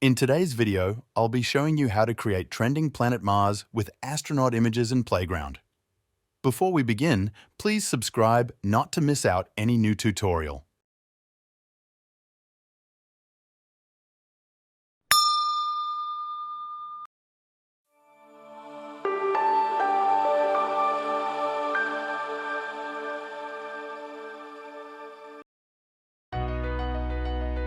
In today's video, I'll be showing you how to create trending planet Mars with astronaut images in Playground. Before we begin, please subscribe not to miss out any new tutorial.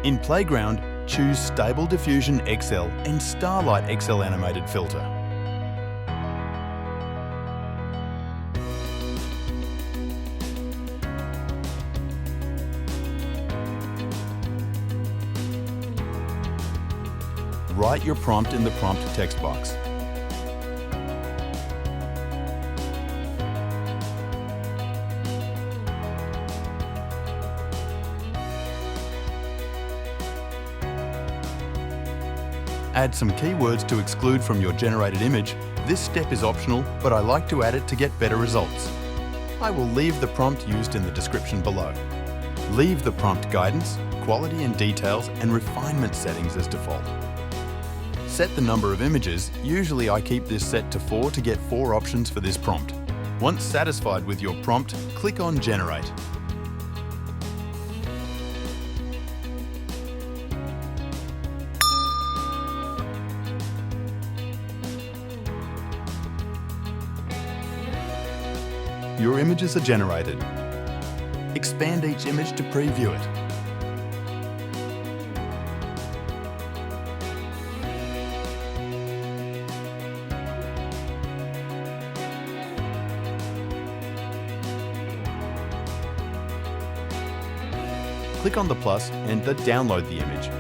In Playground, choose Stable Diffusion XL and Starlight XL Animated Filter. Write your prompt in the prompt text box. Add some keywords to exclude from your generated image. This step is optional, but I like to add it to get better results. I will leave the prompt used in the description below. Leave the prompt guidance, quality and details, and refinement settings as default. Set the number of images. Usually I keep this set to 4 to get 4 options for this prompt. Once satisfied with your prompt, click on Generate. Your images are generated. Expand each image to preview it. Click on the plus and download the image.